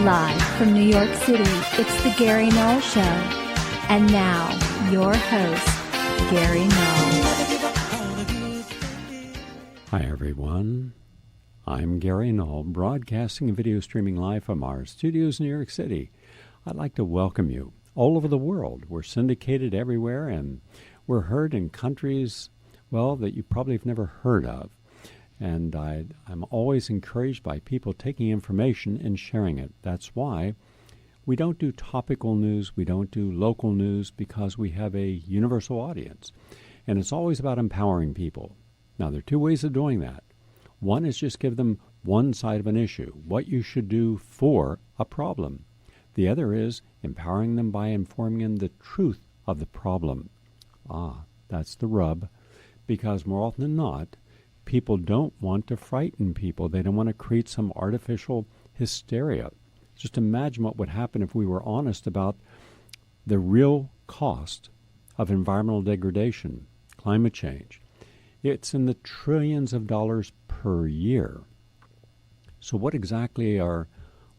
Live from New York City, it's the Gary Null Show. And now, your host, Gary Null. Hi, everyone. I'm Gary Null, broadcasting and video streaming live from our studios in New York City. I'd like to welcome you all over the world. We're syndicated everywhere, and we're heard in countries, well, that you probably have never heard of. And I'm always encouraged by people taking information and sharing it. That's why we don't do topical news, we don't do local news, because we have a universal audience. And it's always about empowering people. Now, there are two ways of doing that. One is just give them one side of an issue, what you should do for a problem. The other is empowering them by informing them the truth of the problem. That's the rub, because more often than not, people don't want to frighten people. They don't want to create some artificial hysteria. Just imagine what would happen if we were honest about the real cost of environmental degradation, climate change. It's in the trillions of dollars per year. So what exactly are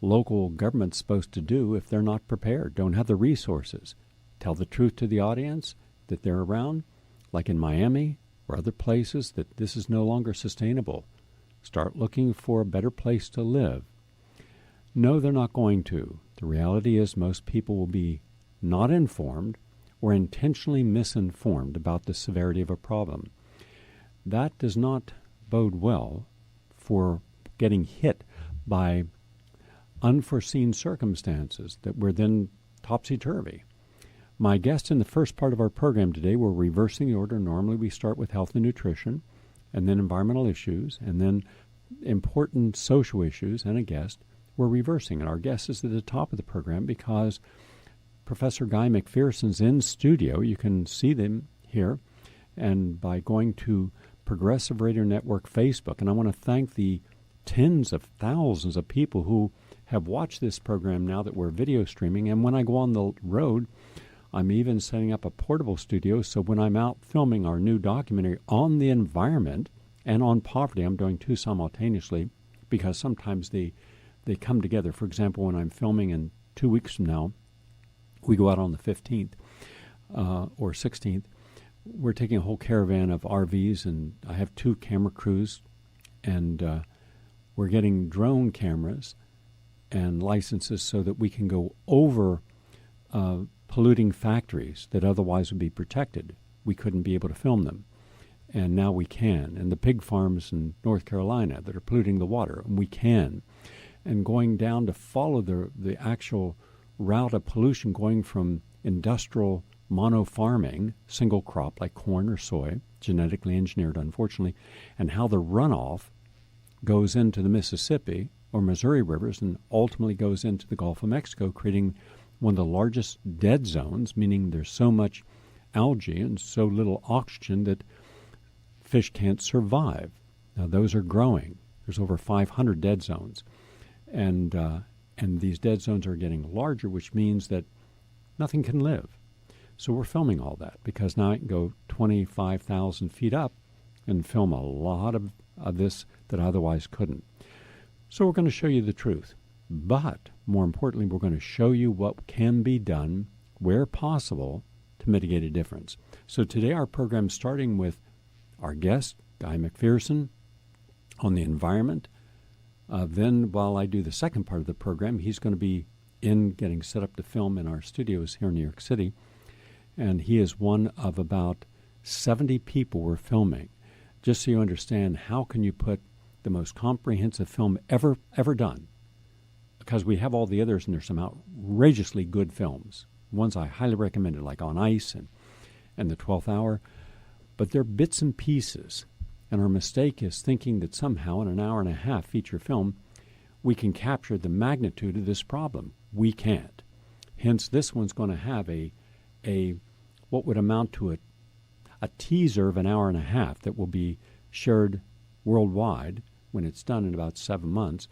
local governments supposed to do if they're not prepared, don't have the resources? Tell the truth to the audience that they're around, like in Miami or other places, that this is no longer sustainable. Start looking for a better place to live. No, they're not going to. The reality is most people will be not informed or intentionally misinformed about the severity of a problem. That does not bode well for getting hit by unforeseen circumstances that were then topsy-turvy. My guest in the first part of our program today, we're reversing the order. Normally we start with health and nutrition, and then environmental issues, and then important social issues, and a guest. We're reversing, and our guest is at the top of the program because Professor Guy McPherson's in studio. You can see them here, and by going to Progressive Radio Network Facebook. And I want to thank the tens of thousands of people who have watched this program now that we're video streaming. And when I go on the road, I'm even setting up a portable studio, so when I'm out filming our new documentary on the environment and on poverty, I'm doing two simultaneously because sometimes they come together. For example, when I'm filming in 2 weeks from now, we go out on the 15th or 16th. We're taking a whole caravan of RVs, and I have 2 camera crews, and we're getting drone cameras and licenses so that we can go over polluting factories that otherwise would be protected. We couldn't be able to film them, and now we can. And the pig farms in North Carolina that are polluting the water, and we can. And going down to follow the actual route of pollution, going from industrial mono-farming, single crop like corn or soy, genetically engineered, unfortunately, and how the runoff goes into the Mississippi or Missouri rivers and ultimately goes into the Gulf of Mexico, creating one of the largest dead zones, meaning there's so much algae and so little oxygen that fish can't survive. Now, those are growing. There's over 500 dead zones. And these dead zones are getting larger, which means that nothing can live. So we're filming all that because now I can go 25,000 feet up and film a lot of this that I otherwise couldn't. So we're going to show you the truth. But more importantly, we're going to show you what can be done where possible to mitigate a difference. So today our program is starting with our guest, Guy McPherson, on the environment. Then while I do the second part of the program, he's going to be getting set up to film in our studios here in New York City. And he is one of about 70 people we're filming. Just so you understand, how can you put the most comprehensive film ever done? Because we have all the others, and there's some outrageously good films. Ones I highly recommended, like On Ice and The 12th Hour. But they're bits and pieces. And our mistake is thinking that somehow in an hour and a half feature film, we can capture the magnitude of this problem. We can't. Hence, this one's going to have a what would amount to a teaser of an hour and a half that will be shared worldwide when it's done in about 7 months.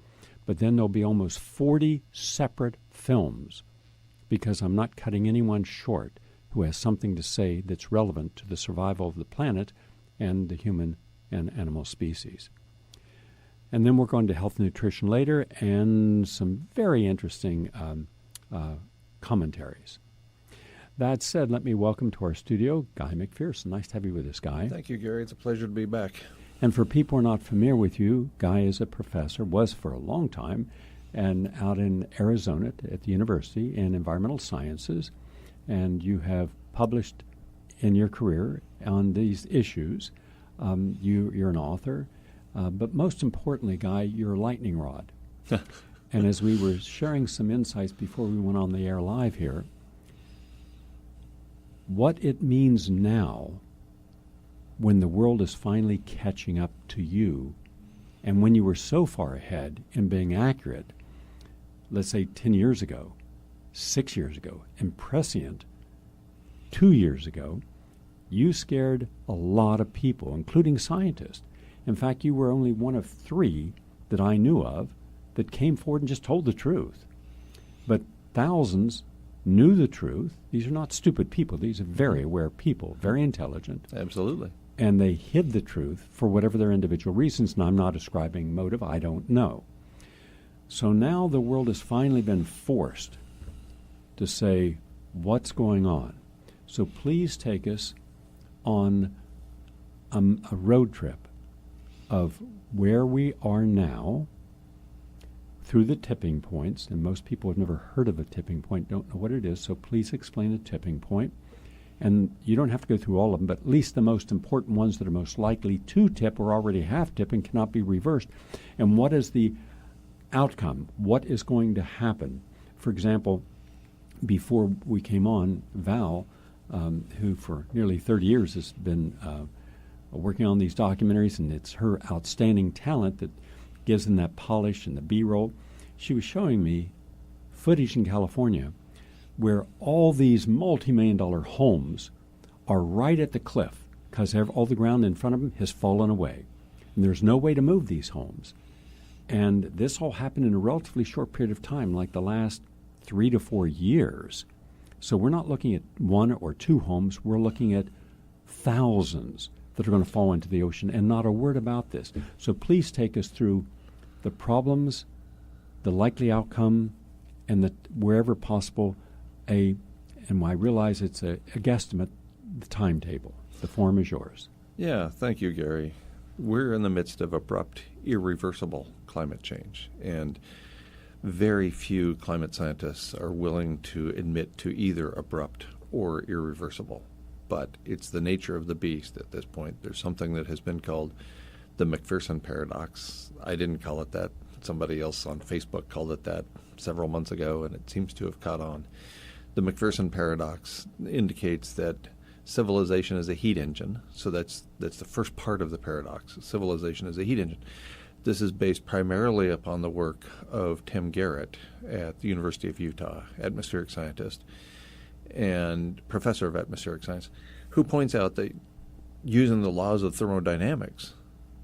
But then there'll be almost 40 separate films because I'm not cutting anyone short who has something to say that's relevant to the survival of the planet and the human and animal species. And then we're going to health and nutrition later and some very interesting commentaries. That said, let me welcome to our studio Guy McPherson. Nice to have you with us, Guy. Thank you, Gary. It's a pleasure to be back. And for people who are not familiar with you, Guy is a professor, was for a long time, and out in Arizona at the university in environmental sciences. And you have published in your career on these issues. You're an author. But most importantly, Guy, you're a lightning rod. And as we were sharing some insights before we went on the air live here, what it means now when the world is finally catching up to you, and when you were so far ahead in being accurate, let's say 10 years ago, 6 years ago, and prescient 2 years ago, you scared a lot of people, including scientists. In fact, you were only one of 3 that I knew of that came forward and just told the truth. But thousands knew the truth. These are not stupid people. These are very aware people, very intelligent. Absolutely. And they hid the truth for whatever their individual reasons, and I'm not ascribing motive. I don't know. So now the world has finally been forced to say, what's going on? So please take us on a road trip of where we are now through the tipping points, and most people have never heard of a tipping point, don't know what it is, so please explain a tipping point. And you don't have to go through all of them, but at least the most important ones that are most likely to tip or already have tipped and cannot be reversed. And what is the outcome? What is going to happen? For example, before we came on, Val, who for nearly 30 years has been working on these documentaries, and it's her outstanding talent that gives them that polish and the B-roll. She was showing me footage in California where all these multi-million-dollar homes are right at the cliff because all the ground in front of them has fallen away. And there's no way to move these homes. And this all happened in a relatively short period of time, like the last 3 to 4 years. So we're not looking at 1 or 2 homes. We're looking at thousands that are going to fall into the ocean, and not a word about this. So please take us through the problems, the likely outcome, and wherever possible, and I realize it's a guesstimate, the timetable. The form is yours. Yeah, thank you, Gary. We're in the midst of abrupt, irreversible climate change, and very few climate scientists are willing to admit to either abrupt or irreversible. But it's the nature of the beast at this point. There's something that has been called the McPherson paradox. I didn't call it that. Somebody else on Facebook called it that several months ago, and it seems to have caught on. The McPherson paradox indicates that civilization is a heat engine. So that's the first part of the paradox. Civilization is a heat engine. This is based primarily upon the work of Tim Garrett at the University of Utah, atmospheric scientist and professor of atmospheric science, who points out that using the laws of thermodynamics,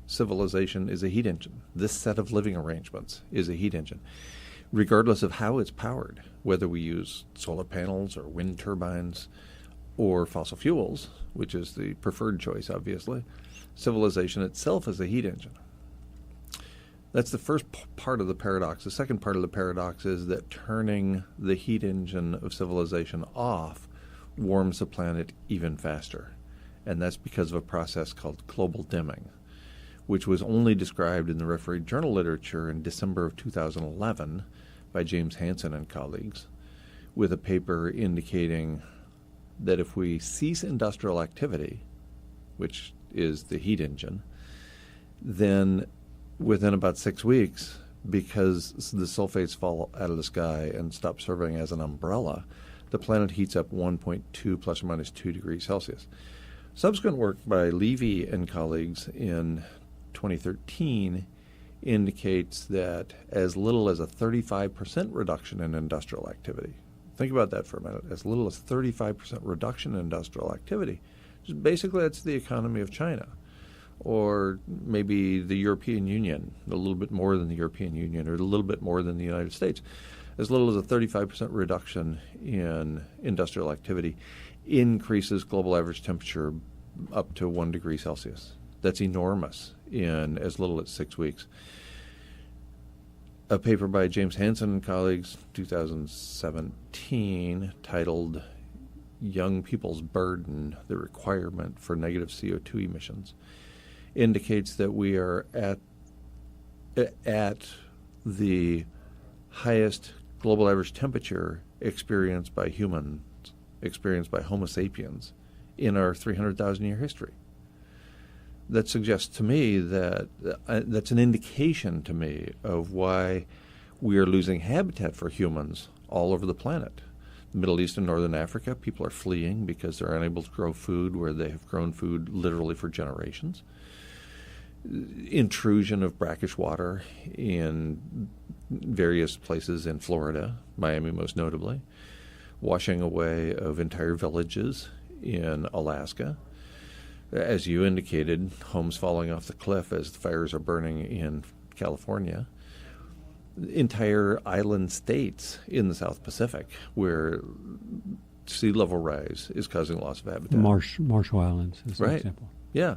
civilization is a heat engine. This set of living arrangements is a heat engine, regardless of how it's powered, whether we use solar panels or wind turbines or fossil fuels, which is the preferred choice, obviously. Civilization itself is a heat engine. That's the first part of the paradox. The second part of the paradox is that turning the heat engine of civilization off warms the planet even faster. And that's because of a process called global dimming, which was only described in the refereed journal literature in December of 2011 by James Hansen and colleagues, with a paper indicating that if we cease industrial activity, which is the heat engine, then within about 6 weeks, because the sulfates fall out of the sky and stop serving as an umbrella, the planet heats up 1.2 plus or minus 2 degrees Celsius. Subsequent work by Levy and colleagues in 2013 indicates that as little as a 35% reduction in industrial activity, think about that for a minute, as little as 35% reduction in industrial activity, basically that's the economy of China, or maybe the European Union, a little bit more than the European Union, or a little bit more than the United States. As little as a 35% reduction in industrial activity increases global average temperature up to 1 degree Celsius. That's enormous in as little as 6 weeks. a paper by James Hansen and colleagues, 2017, titled Young People's Burden, the Requirement for Negative CO2 Emissions, indicates that we are at the highest global average temperature experienced by humans, experienced by Homo sapiens in our 300,000-year history. That suggests to me that that's an indication to me of why we are losing habitat for humans all over the planet. Middle East and Northern Africa, people are fleeing because they're unable to grow food where they have grown food literally for generations. Intrusion of brackish water in various places in Florida, Miami most notably. Washing away of entire villages in Alaska. As you indicated, homes falling off the cliff as the fires are burning in California. Entire island states in the South Pacific where sea level rise is causing loss of habitat. Marshall Islands is an example. Yeah.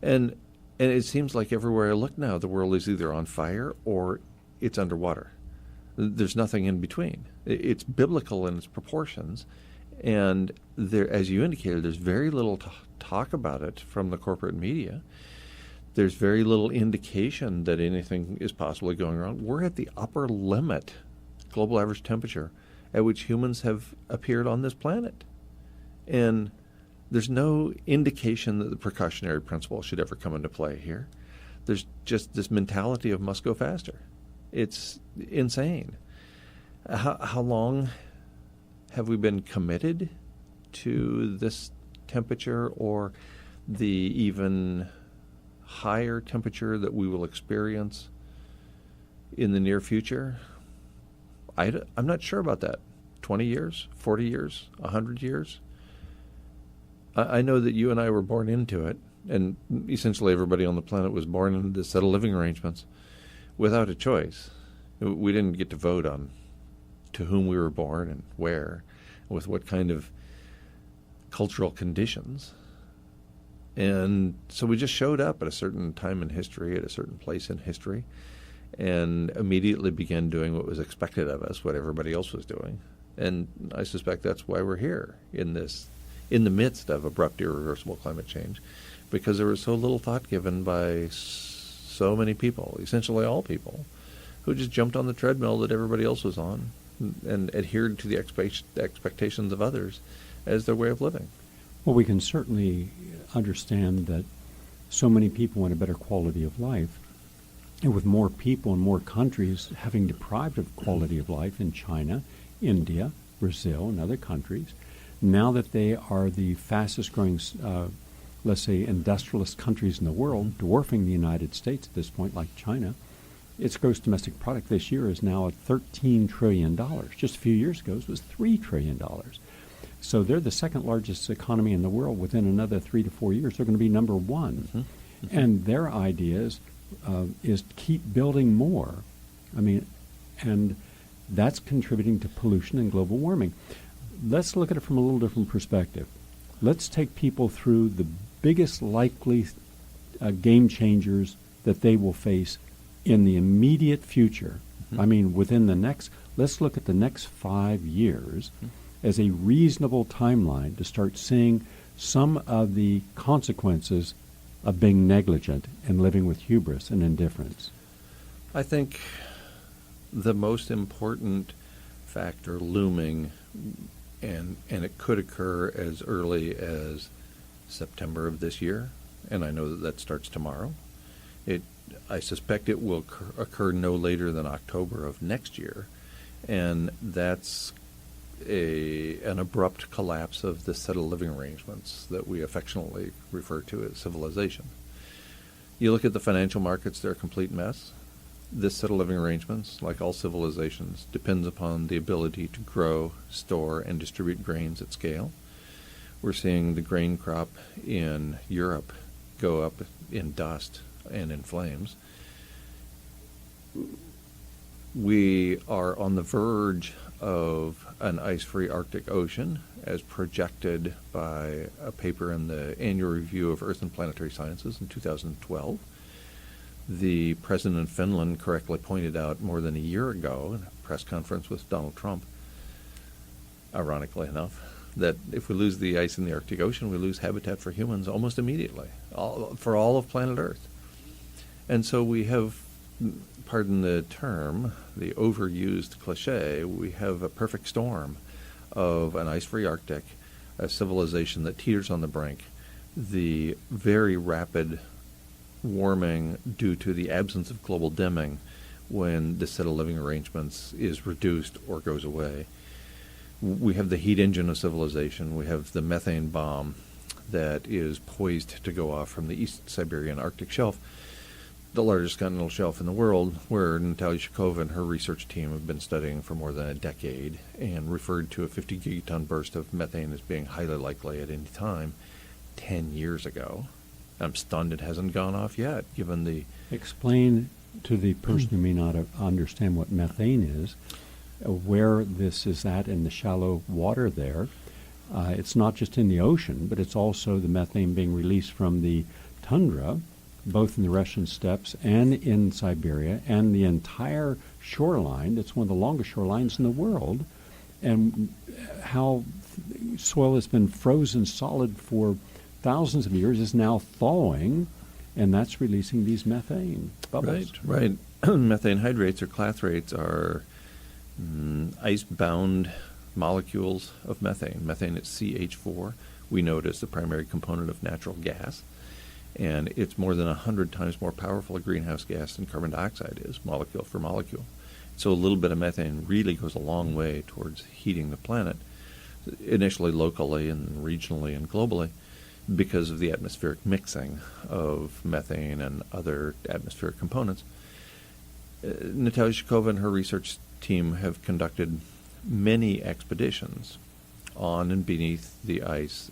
And it seems like everywhere I look now, the world is either on fire or it's underwater. There's nothing in between. It's biblical in its proportions. And there, as you indicated, there's very little talk about it from the corporate media. There's very little indication that anything is possibly going wrong. We're at the upper limit, global average temperature, at which humans have appeared on this planet. And there's no indication that the precautionary principle should ever come into play here. There's just this mentality of must go faster. It's insane. How long have we been committed to this temperature or the even higher temperature that we will experience in the near future? I'm not sure about that. 20 years, 40 years, 100 years? I know that you and I were born into it, and essentially everybody on the planet was born into this set of living arrangements without a choice. We didn't get to vote on to whom we were born and where, with what kind of cultural conditions. And so we just showed up at a certain time in history, at a certain place in history, and immediately began doing what was expected of us, what everybody else was doing. And I suspect that's why we're here in the midst of abrupt, irreversible climate change, because there was so little thought given by so many people, essentially all people, who just jumped on the treadmill that everybody else was on and adhered to the expectations of others as their way of living. Well, we can certainly understand that so many people want a better quality of life. And with more people and more countries having deprived of quality of life in China, India, Brazil, and other countries, now that they are the fastest growing, let's say, industrialist countries in the world, dwarfing the United States at this point, like China, its gross domestic product this year is now at $13 trillion. Just a few years ago, it was $3 trillion. So they're the second largest economy in the world. Within another 3 to 4 years, they're going to be number one. Mm-hmm. Mm-hmm. And their idea is keep building more. I mean, and that's contributing to pollution and global warming. Let's look at it from a little different perspective. Let's take people through the biggest likely game changers that they will face in the immediate future. Mm-hmm. I mean, let's look at the next 5 years as a reasonable timeline to start seeing some of the consequences of being negligent and living with hubris and indifference. I think the most important factor looming, and it could occur as early as September of this year, and I know that starts tomorrow. I suspect it will occur no later than October of next year, and that's an abrupt collapse of the set of living arrangements that we affectionately refer to as civilization. You look at the financial markets, they're a complete mess. This set of living arrangements, like all civilizations, depends upon the ability to grow, store, and distribute grains at scale. We're seeing the grain crop in Europe go up in dust and in flames. We are on the verge of an ice-free Arctic Ocean, as projected by a paper in the Annual Review of Earth and Planetary Sciences in 2012. The president of Finland correctly pointed out more than a year ago in a press conference with Donald Trump, ironically enough, that if we lose the ice in the Arctic Ocean, we lose habitat for humans almost immediately, for all of planet Earth. And so we have, pardon the term, the overused cliche, we have a perfect storm of an ice-free Arctic, a civilization that teeters on the brink, the very rapid warming due to the absence of global dimming when the set of living arrangements is reduced or goes away. We have the heat engine of civilization. We have the methane bomb that is poised to go off from the East Siberian Arctic Shelf, the largest continental shelf in the world, where Natalia Shkova and her research team have been studying for more than a decade and referred to a 50 gigaton burst of methane as being highly likely at any time 10 years ago. I'm stunned it hasn't gone off yet, given the... Explain to the person who may not understand what methane is, where this is at in the shallow water there. It's not just in the ocean, but it's also the methane being released from the tundra, both in the Russian steppes and in Siberia, and the entire shoreline. It's one of the longest shorelines in the world, and how soil has been frozen solid for thousands of years is now thawing, and that's releasing these methane bubbles. Right. Methane hydrates or clathrates are ice-bound molecules of methane. Methane is CH4. We know it as the primary component of natural gas, and it's more than 100 times more powerful a greenhouse gas than carbon dioxide is, molecule for molecule. So a little bit of methane really goes a long way towards heating the planet, initially locally and regionally and globally, because of the atmospheric mixing of methane and other atmospheric components. Natalia Shkova and her research team have conducted many expeditions on and beneath the ice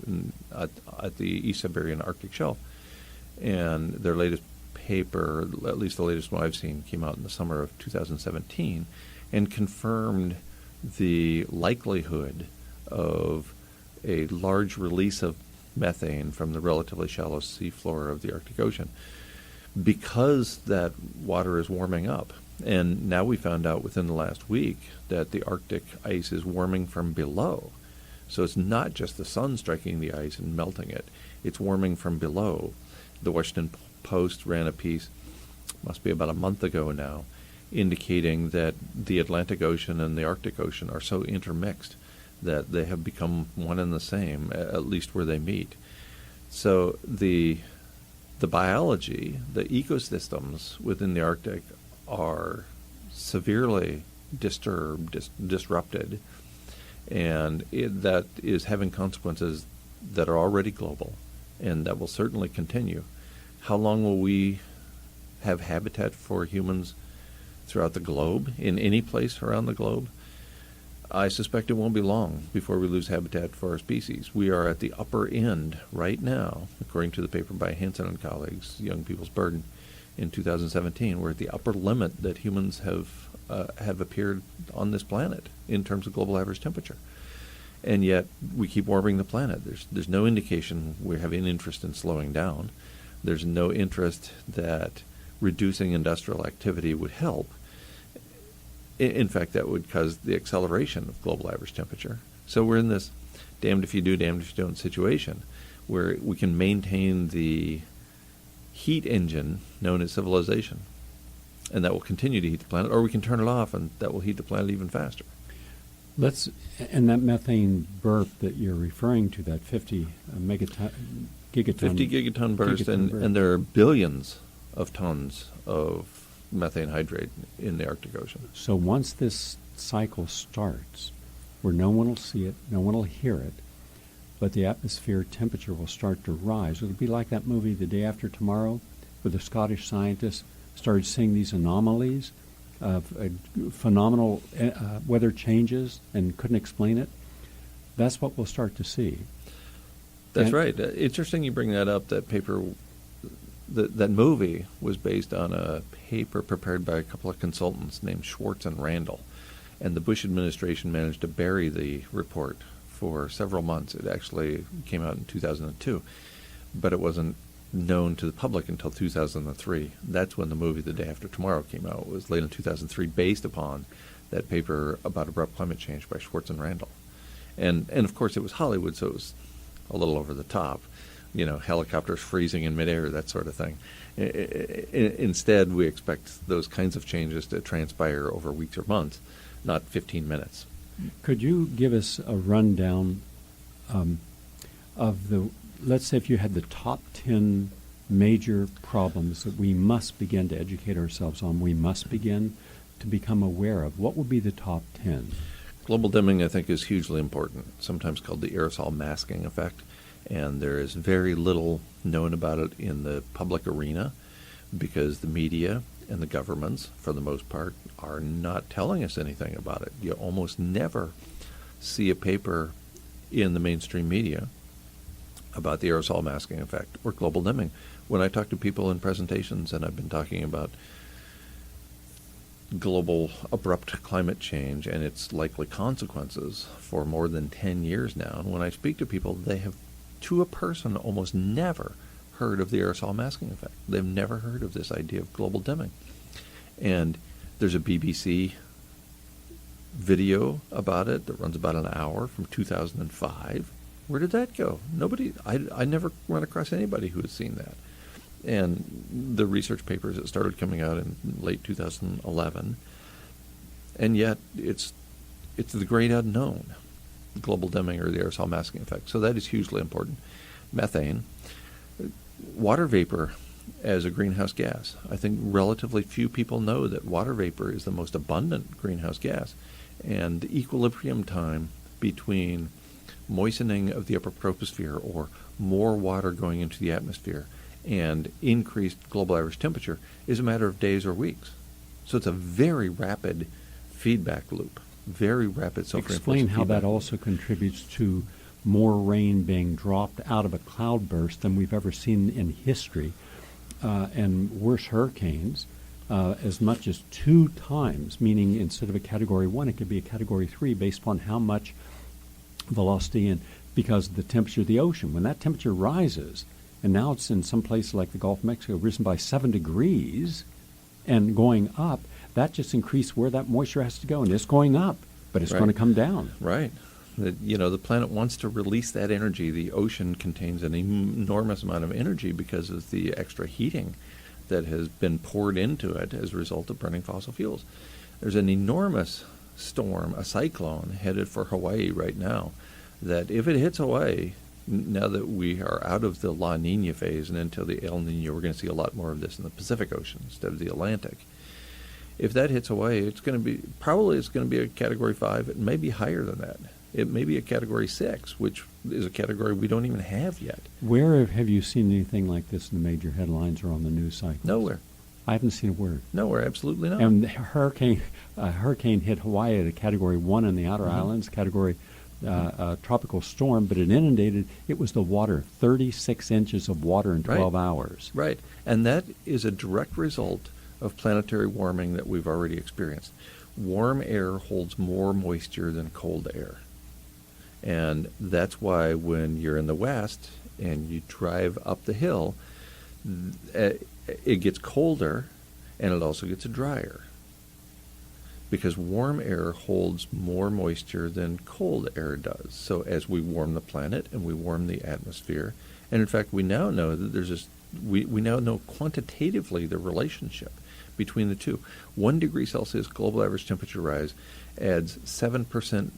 at the East Siberian Arctic Shelf. And their latest paper, at least the latest one I've seen, came out in the summer of 2017 and confirmed the likelihood of a large release of methane from the relatively shallow seafloor of the Arctic Ocean because that water is warming up. And now we found out within the last week that the Arctic ice is warming from below. So it's not just the sun striking the ice and melting it. It's warming from below. The Washington Post ran a piece, must be about a month ago now, indicating that the Atlantic Ocean and the Arctic Ocean are so intermixed that they have become one and the same, at least where they meet. So the biology, the ecosystems within the Arctic are severely disturbed, disrupted, and that is having consequences that are already global and that will certainly continue. How long will we have habitat for humans throughout the globe, in any place around the globe? I suspect it won't be long before we lose habitat for our species. We are at the upper end right now, according to the paper by Hansen and colleagues, Young People's Burden, in 2017. We're at the upper limit that humans have appeared on this planet in terms of global average temperature. And yet we keep warming the planet. There's no indication we have any interest in slowing down. There's no interest that reducing industrial activity would help. In fact, that would cause the acceleration of global average temperature. So we're in this damned if you do, damned if you don't situation where we can maintain the heat engine known as civilization, and that will continue to heat the planet, or we can turn it off and that will heat the planet even faster. And that methane burst that you're referring to, that 50 gigaton burst, and there are billions of tons of methane hydrate in the Arctic Ocean. So once this cycle starts, where no one will see it, no one will hear it, but the atmosphere temperature will start to rise. It'll be like that movie The Day After Tomorrow, where the Scottish scientists started seeing these anomalies of phenomenal weather changes and couldn't explain it. That's what we'll start to see. That's right. Interesting you bring that up. That paper, that movie was based on a paper prepared by a couple of consultants named Schwartz and Randall. And the Bush administration managed to bury the report for several months. It actually came out in 2002. But it wasn't known to the public until 2003. That's when the movie The Day After Tomorrow came out. It was late in 2003, based upon that paper about abrupt climate change by Schwartz and Randall. And of course, it was Hollywood, so it was a little over the top. Helicopters freezing in midair, that sort of thing. Instead, we expect those kinds of changes to transpire over weeks or months, not 15 minutes. Could you give us a rundown of let's say if you had the top 10 major problems that we must begin to educate ourselves on, we must begin to become aware of, what would be the top 10? Global dimming, I think, is hugely important, sometimes called the aerosol masking effect. And there is very little known about it in the public arena because the media and the governments, for the most part, are not telling us anything about it. You almost never see a paper in the mainstream media about the aerosol masking effect or global dimming. When I talk to people in presentations, and I've been talking about global abrupt climate change and its likely consequences for more than 10 years now, and when I speak to people, they have, to a person, almost never heard of the aerosol masking effect. They've never heard of this idea of global dimming. And there's a BBC video about it that runs about an hour from 2005. Where did that go? Nobody, I never run across anybody who has seen that. And the research papers that started coming out in late 2011, and yet it's the great unknown, global dimming or the aerosol masking effect. So that is hugely important. Methane, water vapor as a greenhouse gas. I think relatively few people know that water vapor is the most abundant greenhouse gas. And the equilibrium time between moistening of the upper troposphere, or more water going into the atmosphere, and increased global average temperature is a matter of days or weeks. So it's a very rapid feedback loop, very rapid self-reinforcing Explain how feedback that also contributes to more rain being dropped out of a cloudburst than we've ever seen in history, and worse hurricanes, as much as 2 times, meaning instead of a Category 1, it could be a Category 3 based upon how much velocity, and because of the temperature of the ocean. When that temperature rises, and now it's in some place like the Gulf of Mexico, risen by 7 degrees and going up, that just increased where that moisture has to go, and it's going up, but it's going to come down. Right. The planet wants to release that energy. The ocean contains an enormous amount of energy because of the extra heating that has been poured into it as a result of burning fossil fuels. There's an enormous storm, a cyclone, headed for Hawaii right now, that if it hits Hawaii, now that we are out of the La Nina phase and into the El Nino, we're going to see a lot more of this in the Pacific Ocean instead of the Atlantic. If that hits Hawaii, it's going to be a Category 5. It may be higher than that. It may be a Category 6, which is a category we don't even have yet. Where have you seen anything like this in the major headlines or on the news cycles? Nowhere. I haven't seen a word. Nowhere, absolutely not. And hurricane hit Hawaii at a Category 1 in the outer islands, Category tropical storm, but it inundated. It was the water, 36 inches of water in 12 hours. Right. And that is a direct result of planetary warming that we've already experienced. Warm air holds more moisture than cold air. And that's why when you're in the West and you drive up the hill, it gets colder and it also gets drier, because warm air holds more moisture than cold air does. So as we warm the planet and we warm the atmosphere, and in fact we now know that we now know quantitatively the relationship between the two. 1 degree Celsius global average temperature rise adds 7%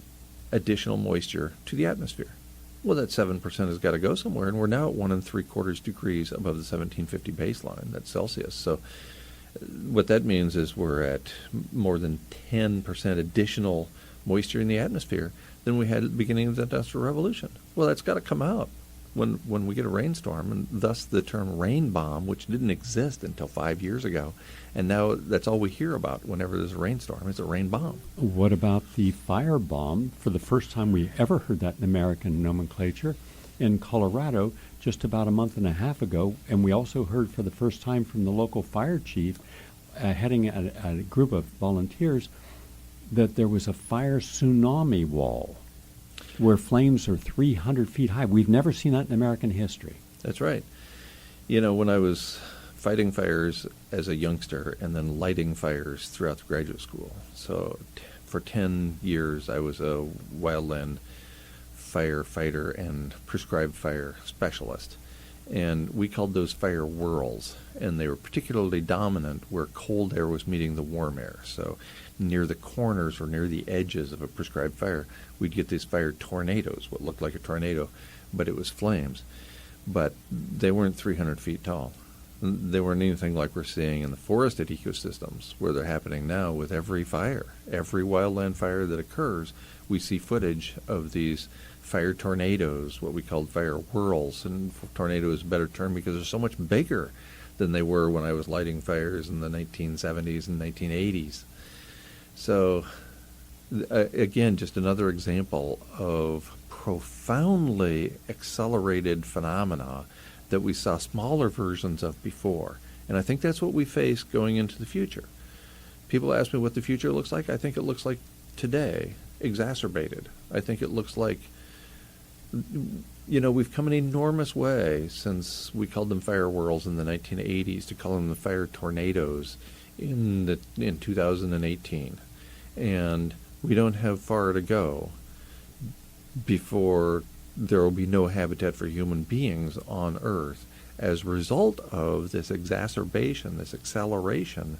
additional moisture to the atmosphere. Well, that 7% has got to go somewhere, and we're now at 1 3/4 degrees above the 1750 baseline. That's Celsius. So what that means is we're at more than 10% additional moisture in the atmosphere than we had at the beginning of the Industrial Revolution. Well, that's got to come out when we get a rainstorm, and thus the term rain bomb, which didn't exist until 5 years ago, and now that's all we hear about whenever there's a rainstorm. It's a rain bomb. What about the fire bomb? For the first time we ever heard that in American nomenclature, in Colorado just about a month and a half ago, and we also heard for the first time from the local fire chief heading a group of volunteers that there was a fire tsunami wall where flames are 300 feet high. We've never seen that in American history. That's right. When I was fighting fires as a youngster and then lighting fires throughout the graduate school. So for 10 years, I was a wildland firefighter and prescribed fire specialist. And we called those fire whirls, and they were particularly dominant where cold air was meeting the warm air. So near the corners or near the edges of a prescribed fire, we'd get these fire tornadoes, what looked like a tornado, but it was flames. But they weren't 300 feet tall. They weren't anything like we're seeing in the forested ecosystems where they're happening now with every fire. Every wildland fire that occurs, we see footage of these fire tornadoes, what we called fire whirls. And tornado is a better term because they're so much bigger than they were when I was lighting fires in the 1970s and 1980s. So, again, just another example of profoundly accelerated phenomena that we saw smaller versions of before. And I think that's what we face going into the future. People ask me what the future looks like. I think it looks like today, exacerbated. I think it looks like, we've come an enormous way since we called them fire whirls in the 1980s to call them the fire tornadoes in 2018. And we don't have far to go before there will be no habitat for human beings on Earth as a result of this exacerbation, this acceleration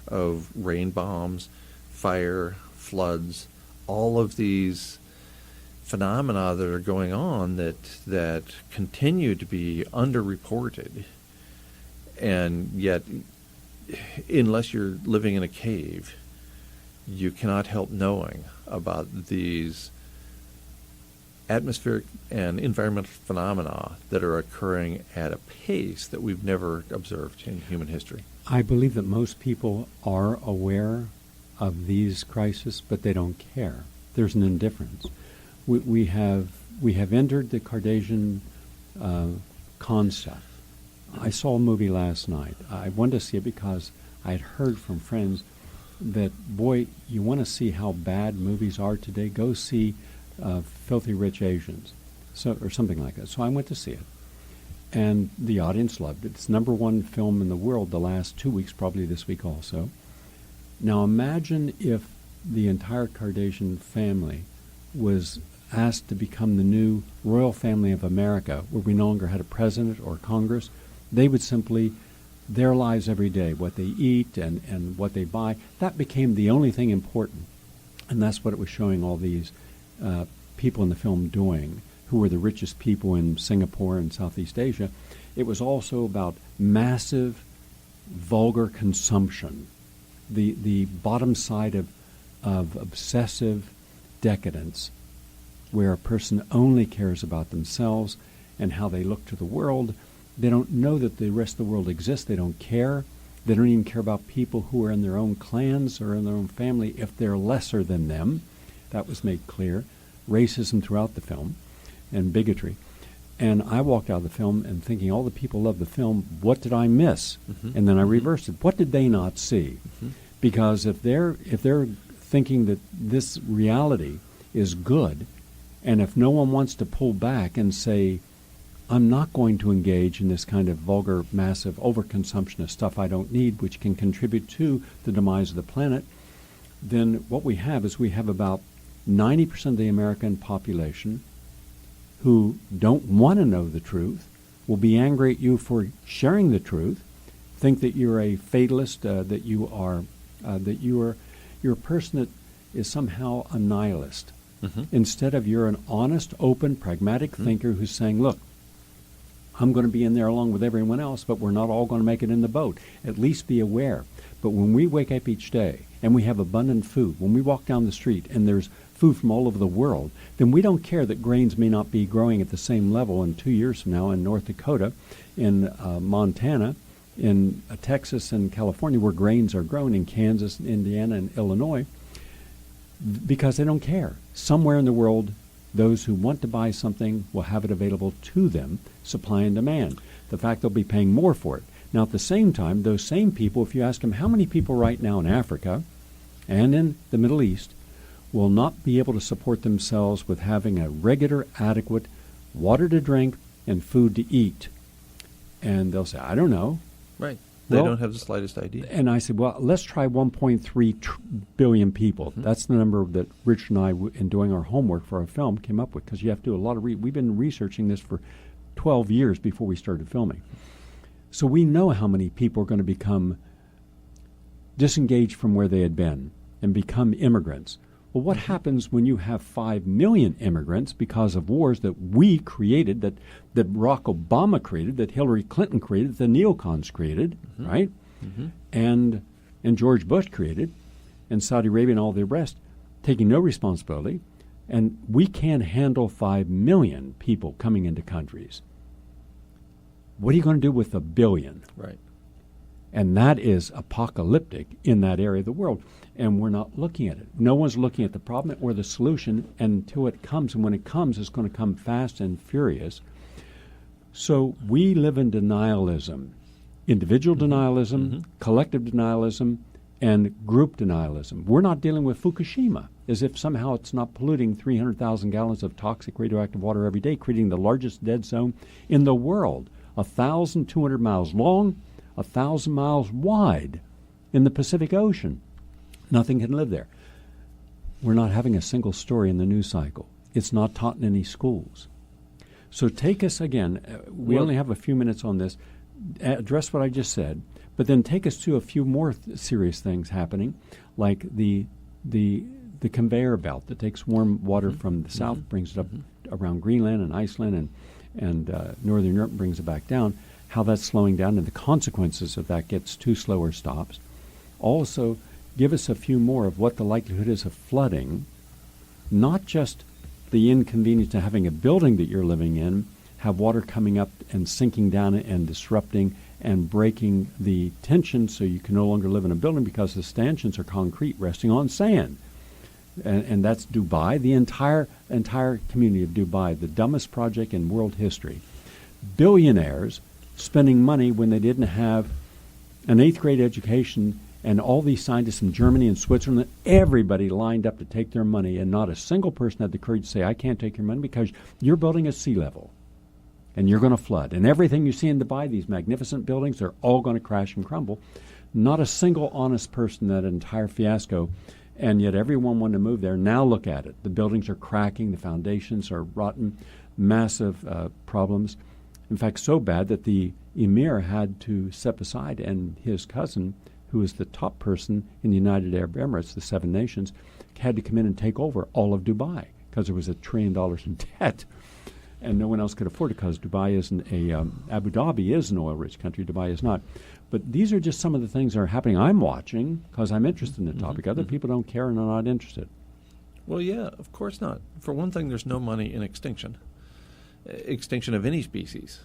of rain bombs, fire, floods, all of these phenomena that are going on that continue to be underreported. And yet, unless you're living in a cave, you cannot help knowing about these atmospheric and environmental phenomena that are occurring at a pace that we've never observed in human history. I believe that most people are aware of these crises, but they don't care. There's an indifference. We have entered the Cartesian concept. I saw a movie last night. I wanted to see it because I had heard from friends that, boy, you want to see how bad movies are today? Go see Filthy Rich Asians, or something like that. So I went to see it. And the audience loved it. It's #1 film in the world the last 2 weeks, probably this week also. Now imagine if the entire Kardashian family was asked to become the new royal family of America, where we no longer had a president or Congress. They would simply, their lives every day, what they eat and what they buy, that became the only thing important. And that's what it was showing all these people in the film doing, who were the richest people in Singapore and Southeast Asia. It was also about massive, vulgar consumption, the bottom side of obsessive decadence, where a person only cares about themselves and how they look to the world. They don't know that the rest of the world exists. They don't care. They don't even care about people who are in their own clans or in their own family if they're lesser than them. That was made clear. Racism throughout the film and bigotry. And I walked out of the film and thinking, all the people love the film, what did I miss? Mm-hmm. And then I reversed it. What did they not see? Mm-hmm. Because if they're thinking that this reality is good, and if no one wants to pull back and say, I'm not going to engage in this kind of vulgar, massive overconsumption of stuff I don't need, which can contribute to the demise of the planet, then what we have is we have about 90% of the American population who don't want to know the truth, will be angry at you for sharing the truth, think that you're a fatalist, that you're a person that is somehow a nihilist. Mm-hmm. Instead of you're an honest, open, pragmatic mm-hmm. thinker who's saying, look, I'm going to be in there along with everyone else, but we're not all going to make it in the boat. At least be aware. But when we wake up each day and we have abundant food, when we walk down the street and there's food from all over the world, then we don't care that grains may not be growing at the same level in 2 years from now in North Dakota, in Montana, in Texas and California, where grains are grown, in Kansas, Indiana, and Illinois, because they don't care. Somewhere in the world, those who want to buy something will have it available to them, supply and demand. The fact they'll be paying more for it. Now, at the same time, those same people, if you ask them how many people right now in Africa and in the Middle East will not be able to support themselves with having a regular, adequate water to drink and food to eat. And they'll say, I don't know. Right. They Well, don't have the slightest idea. And I said, well, let's try 1.3 billion people. Mm-hmm. That's the number that Rich and I, in doing our homework for our film, came up with, because you have to do a lot of we've been researching this for 12 years before we started filming. So we know how many people are going to become disengaged from where they had been and become immigrants. Well, what happens when you have 5 million immigrants because of wars that we created, that Barack Obama created, that Hillary Clinton created, that the neocons created, right? And George Bush created, and Saudi Arabia and all the rest, taking no responsibility. And we can't handle 5 million people coming into countries. What are you going to do with 1 billion? Right. And that is apocalyptic in that area of the world. And we're not looking at it. No one's looking at the problem or the solution until it comes. And when it comes, it's going to come fast and furious. So we live in denialism. Individual denialism, collective denialism, and group denialism. We're not dealing with Fukushima as if somehow it's not polluting 300,000 gallons of toxic radioactive water every day, creating the largest dead zone in the world, 1,200 miles long, 1,000 miles wide in the Pacific Ocean. Nothing can live there. We're not having a single story in the news cycle. It's not taught in any schools. So take us again, we only have a few minutes on this, address what I just said, but then take us to a few more serious things happening, like the conveyor belt that takes warm water from the south, brings it up around Greenland and Iceland and Northern Europe, brings it back down, how that's slowing down and the consequences of that gets 2 slower stops. Also, give us a few more of what the likelihood is of flooding, not just the inconvenience of having a building that you're living in, have water coming up and sinking down and disrupting and breaking the tension so you can no longer live in a building because the stanchions are concrete resting on sand. And that's Dubai, the entire community of Dubai, the dumbest project in world history. Billionaires spending money when they didn't have an 8th grade education, and all these scientists in Germany and Switzerland, everybody lined up to take their money, and not a single person had the courage to say, I can't take your money because you're building at sea level and you're going to flood. And everything you see in Dubai, these magnificent buildings, they're all going to crash and crumble. Not a single honest person in that entire fiasco, and yet everyone wanted to move there. Now look at it. The buildings are cracking, the foundations are rotten, massive problems. In fact, so bad that the emir had to step aside, and his cousin, who is the top person in the United Arab Emirates, the 7 nations, had to come in and take over all of Dubai because there was $1 trillion in debt, and no one else could afford it because Dubai isn't Abu Dhabi is an oil-rich country. Dubai is not. But these are just some of the things that are happening. I'm watching because I'm interested in the topic. Other people don't care and are not interested. Well, yeah, of course not. For one thing, there's no money in extinction of any species.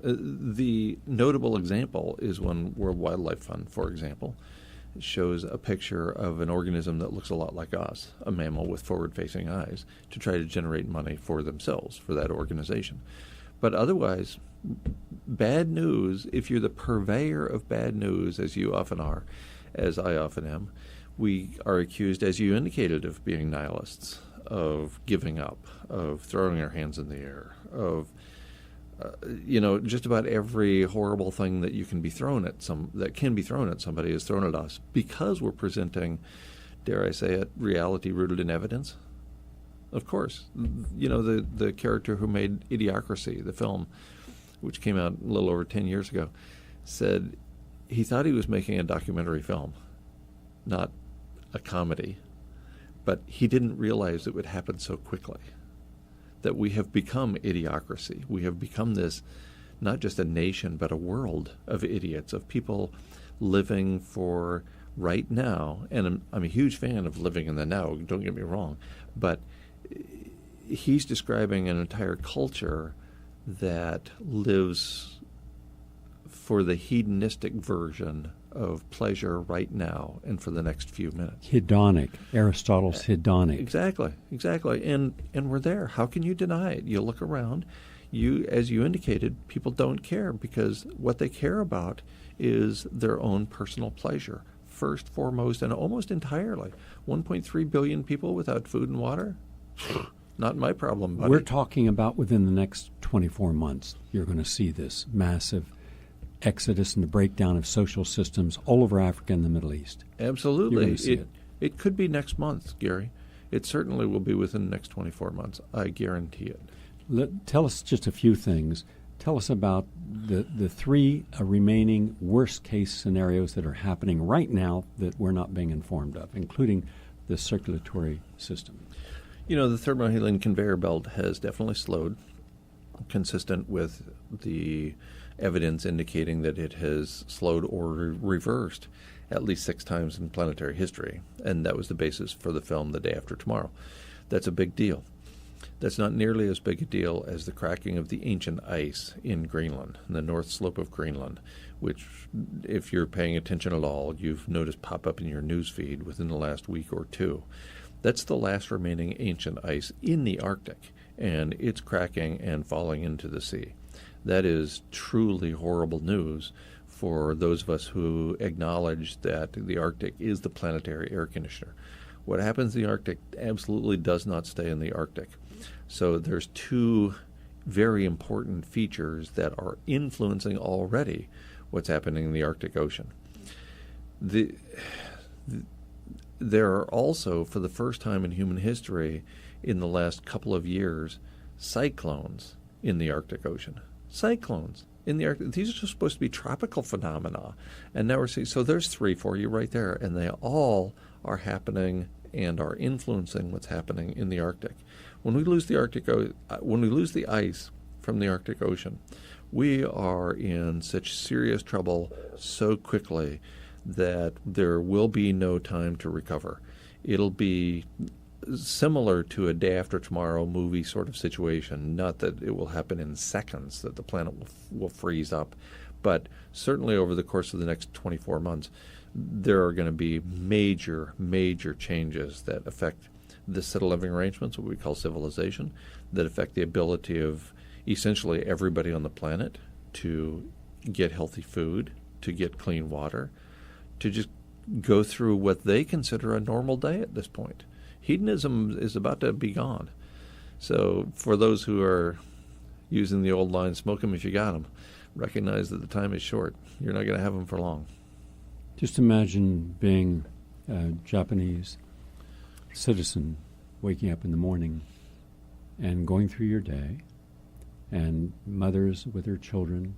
The notable example is when World Wildlife Fund, for example, shows a picture of an organism that looks a lot like us, a mammal with forward-facing eyes, to try to generate money for themselves, for that organization. But otherwise, bad news, if you're the purveyor of bad news, as you often are, as I often am, we are accused, as you indicated, of being nihilists, of giving up, of throwing our hands in the air, of just about every horrible thing that can be thrown at somebody is thrown at us because we're presenting, dare I say it, reality rooted in evidence. Of course, the character who made Idiocracy, the film, which came out a little over 10 years ago, said he thought he was making a documentary film, not a comedy, but he didn't realize it would happen so quickly. That we have become idiocracy. We have become this, not just a nation, but a world of idiots, of people living for right now. And I'm a huge fan of living in the now, don't get me wrong. But he's describing an entire culture that lives for the hedonistic version of pleasure right now and for the next few minutes. Hedonic, Aristotle's hedonic. Exactly. And we're there. How can you deny it? You look around, as you indicated, people don't care because what they care about is their own personal pleasure, first, foremost, and almost entirely. 1.3 billion people without food and water? Not my problem, buddy. We're talking about within the next 24 months, you're going to see this massive exodus and the breakdown of social systems all over Africa and the Middle East. Absolutely. You're going to see it. It could be next month, Gary. It certainly will be within the next 24 months. I guarantee it. Tell us just a few things. Tell us about the three remaining worst-case scenarios that are happening right now that we're not being informed of, including the circulatory system. You know, the thermohaline conveyor belt has definitely slowed, consistent with the evidence indicating that it has slowed or reversed at least 6 times in planetary history. And that was the basis for the film The Day After Tomorrow. That's a big deal. That's not nearly as big a deal as the cracking of the ancient ice in Greenland, in the north slope of Greenland, which, if you're paying attention at all, you've noticed pop up in your news feed within the last week or two. That's the last remaining ancient ice in the Arctic, and it's cracking and falling into the sea. That is truly horrible news for those of us who acknowledge that the Arctic is the planetary air conditioner. What happens in the Arctic absolutely does not stay in the Arctic. So there's 2 very important features that are influencing already what's happening in the Arctic Ocean. There are also, for the first time in human history, in the last couple of years, cyclones in the Arctic Ocean. Cyclones in the Arctic. These are just supposed to be tropical phenomena. And now we're seeing, so there's 3 for you right there, and they all are happening and are influencing what's happening in the Arctic. When we lose the ice from the Arctic Ocean, we are in such serious trouble so quickly that there will be no time to recover. It'll be similar to a Day After Tomorrow movie sort of situation, not that it will happen in seconds, that the planet will freeze up, but certainly over the course of the next 24 months, there are going to be major, major changes that affect the set of living arrangements, what we call civilization, that affect the ability of essentially everybody on the planet to get healthy food, to get clean water, to just go through what they consider a normal day at this point. Hedonism is about to be gone. So for those who are using the old line, smoke 'em if you got 'em, recognize that the time is short. You're not going to have them for long. Just imagine being a Japanese citizen, waking up in the morning and going through your day, and mothers with their children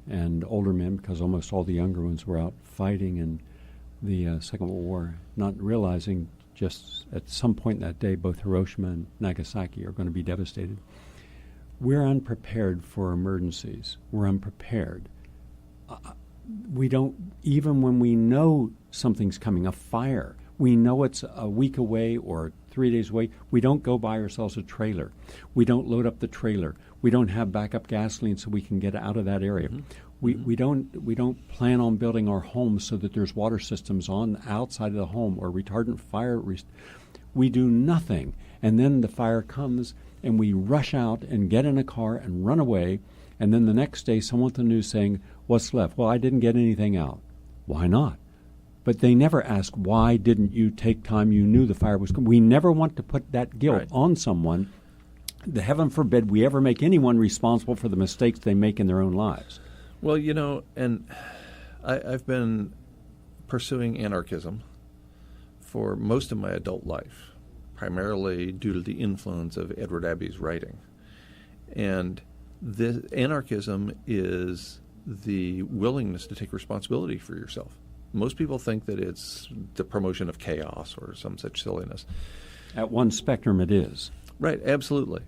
and older men, because almost all the younger ones were out fighting in the Second World War, not realizing just at some point in that day both Hiroshima and Nagasaki are going to be devastated. We're unprepared for emergencies. We're unprepared. We don't, even when we know something's coming, a fire, we know it's a week away or 3 days away, we don't go buy ourselves a trailer. We don't load up the trailer. We don't have backup gasoline so we can get out of that area. Mm-hmm. We don't plan on building our homes so that there's water systems on the outside of the home or retardant fire. We do nothing. And then the fire comes and we rush out and get in a car and run away. And then the next day someone on the news saying, "What's left?" "Well, I didn't get anything out." Why not? But they never ask, why didn't you take time? You knew the fire was coming. We never want to put that guilt on someone. Heaven forbid we ever make anyone responsible for the mistakes they make in their own lives. Well, you know, and I've been pursuing anarchism for most of my adult life, primarily due to the influence of Edward Abbey's writing. And this anarchism is the willingness to take responsibility for yourself. Most people think that it's the promotion of chaos or some such silliness. At one spectrum it is. Right, absolutely.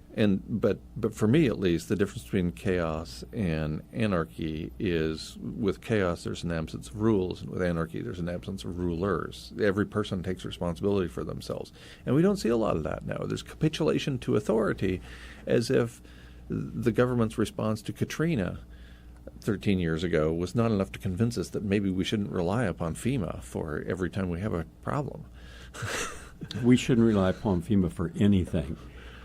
But for me at least, the difference between chaos and anarchy is with chaos there's an absence of rules, and with anarchy there's an absence of rulers. Every person takes responsibility for themselves. And we don't see a lot of that now. There's capitulation to authority, as if the government's response to Katrina 13 years ago was not enough to convince us that maybe we shouldn't rely upon FEMA for every time we have a problem. We shouldn't rely upon FEMA for anything.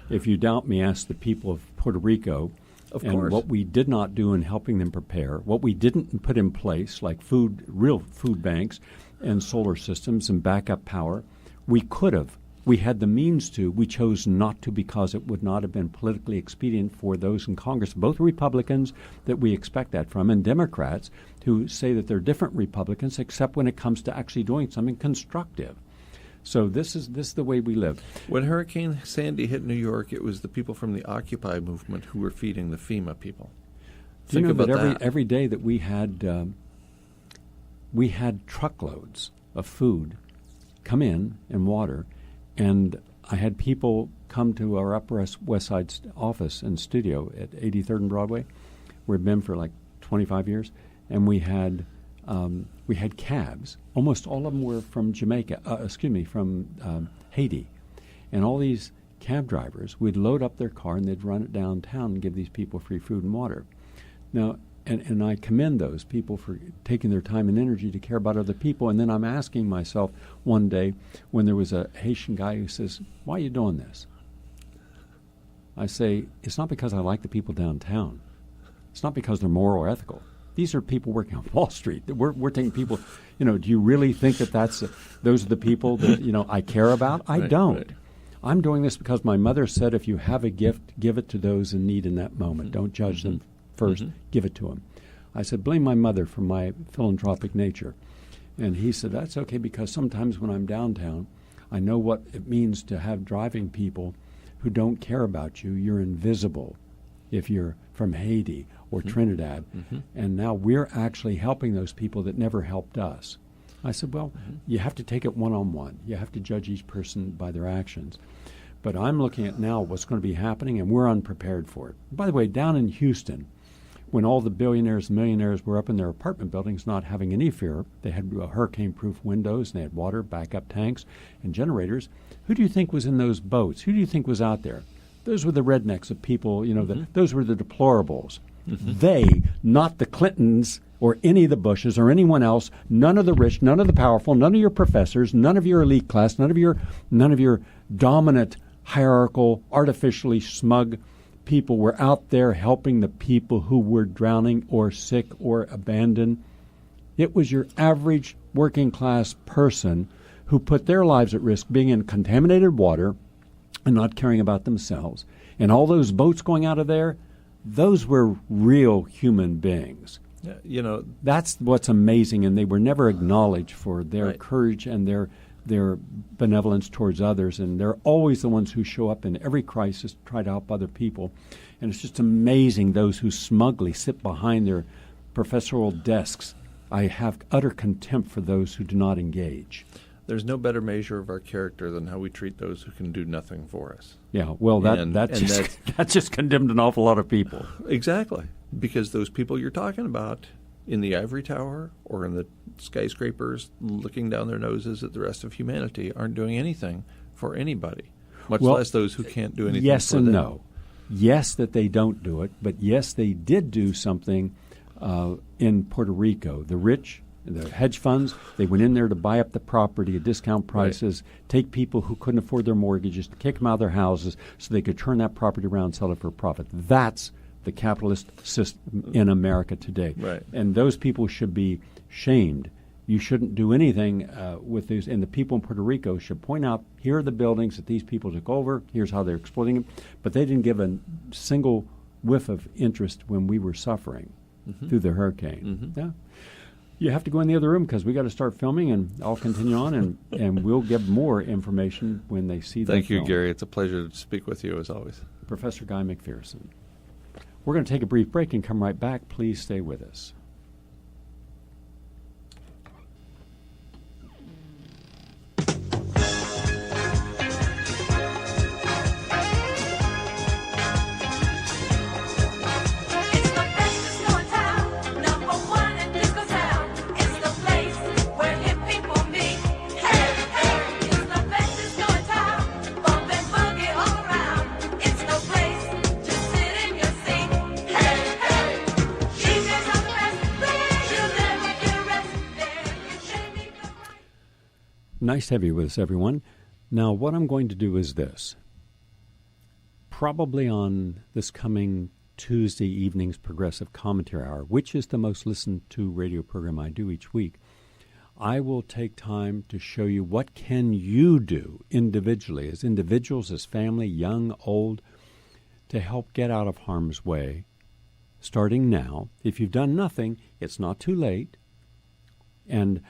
If you doubt me, ask the people of Puerto Rico. Of and course. What we did not do in helping them prepare, what we didn't put in place, like real food banks and solar systems and backup power, we could have We had the means to. We chose not to because it would not have been politically expedient for those in Congress, both Republicans that we expect that from and Democrats who say that they're different Republicans, except when it comes to actually doing something constructive. So this is the way we live. When Hurricane Sandy hit New York, it was the people from the Occupy movement who were feeding the FEMA people. Do you know Think that about every day that we had truckloads of food come in and water, and I had people come to our Upper West Side office and studio at 83rd and Broadway, where we've been for like 25 years, and we had cabs. Almost all of them were from from Haiti, and all these cab drivers would load up their car and they'd run it downtown and give these people free food and water. Now, and I commend those people for taking their time and energy to care about other people. And then I'm asking myself one day when there was a Haitian guy who says, "Why are you doing this?" I say, it's not because I like the people downtown. It's not because they're moral or ethical. These are people working on Wall Street. We're taking people, do you really think that those are the people that, I care about? I don't. Right. I'm doing this because my mother said if you have a gift, give it to those in need in that moment. Don't judge them first, give it to them. I said, blame my mother for my philanthropic nature. And he said, that's okay, because sometimes when I'm downtown, I know what it means to have driving people who don't care about you. You're invisible if you're from Haiti or Trinidad. And now we're actually helping those people that never helped us. I said, well, you have to take it one-on-one. You have to judge each person by their actions. But I'm looking at now what's going to be happening, and we're unprepared for it. By the way, down in Houston, when all the billionaires and millionaires were up in their apartment buildings not having any fear, they had hurricane-proof windows, and they had water, backup tanks, and generators. Who do you think was in those boats? Who do you think was out there? Those were the rednecks of people, those were the deplorables. They, not the Clintons or any of the Bushes or anyone else, none of the rich, none of the powerful, none of your professors, none of your elite class, none of your dominant, hierarchical, artificially smug people were out there helping the people who were drowning or sick or abandoned. It was your average working class person who put their lives at risk being in contaminated water and not caring about themselves. And all those boats going out of there, those were real human beings. Yeah, that's what's amazing, and they were never acknowledged for their courage and their benevolence towards others, and they're always the ones who show up in every crisis to try to help other people. And it's just amazing those who smugly sit behind their professorial desks. I have utter contempt for those who do not engage. There's no better measure of our character than how we treat those who can do nothing for us. Yeah, well, that's just condemned an awful lot of people. Exactly, because those people you're talking about in the ivory tower or in the skyscrapers looking down their noses at the rest of humanity aren't doing anything for anybody, much less those who can't do anything yes for and them. No. Yes, that they don't do it, but yes, they did do something in Puerto Rico. The rich, the hedge funds, they went in there to buy up the property at discount prices, take people who couldn't afford their mortgages, to kick them out of their houses so they could turn that property around and sell it for a profit. That's the capitalist system in America today. Right. And those people should be shamed. You shouldn't do anything with these. And the people in Puerto Rico should point out, here are the buildings that these people took over, here's how they're exploiting them. But they didn't give a single whiff of interest when we were suffering through the hurricane. Yeah. You have to go in the other room because we got to start filming, and I'll continue on, and we'll give more information when they see the film. Thank you, Gary. It's a pleasure to speak with you, as always. Professor Guy McPherson. We're going to take a brief break and come right back. Please stay with us. Nice to have you with us, everyone. Now, what I'm going to do is this. Probably on this coming Tuesday evening's Progressive Commentary Hour, which is the most listened to radio program I do each week, I will take time to show you what can you do individually, as individuals, as family, young, old, to help get out of harm's way. Starting now, if you've done nothing, it's not too late. And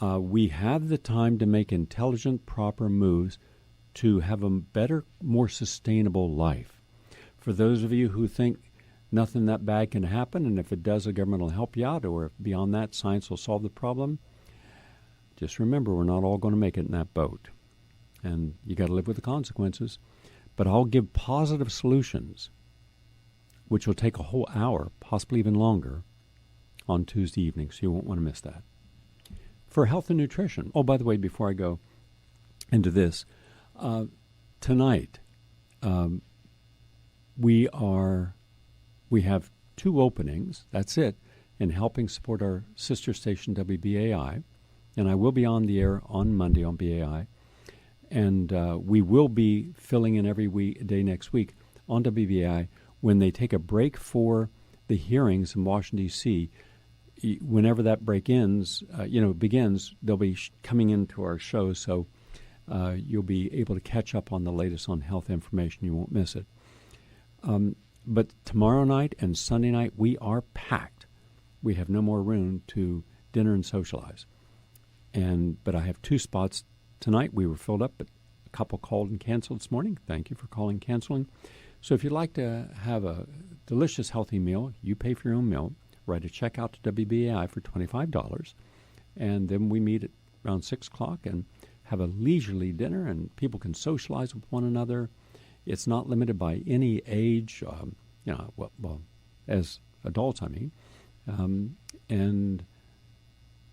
we have the time to make intelligent, proper moves to have a better, more sustainable life. For those of you who think nothing that bad can happen, and if it does, the government will help you out, or if beyond that, science will solve the problem, just remember, we're not all going to make it in that boat. And you got to live with the consequences. But I'll give positive solutions, which will take a whole hour, possibly even longer, on Tuesday evening, so you won't want to miss that. For health and nutrition. Oh, by the way, before I go into this, tonight we have 2 openings, that's it, in helping support our sister station WBAI. And I will be on the air on Monday on BAI. And we will be filling in every day next week on WBAI when they take a break for the hearings in Washington, D.C. Whenever that break begins, they'll be coming into our show, so you'll be able to catch up on the latest on health information. You won't miss it. But tomorrow night and Sunday night, we are packed. We have no more room to dinner and socialize. But I have 2 spots tonight. We were filled up, but a couple called and canceled this morning. Thank you for calling and canceling. So if you'd like to have a delicious, healthy meal, you pay for your own meal. Write a check out to WBAI for $25. And then we meet at around 6 o'clock and have a leisurely dinner, and people can socialize with one another. It's not limited by any age, as adults, I mean. And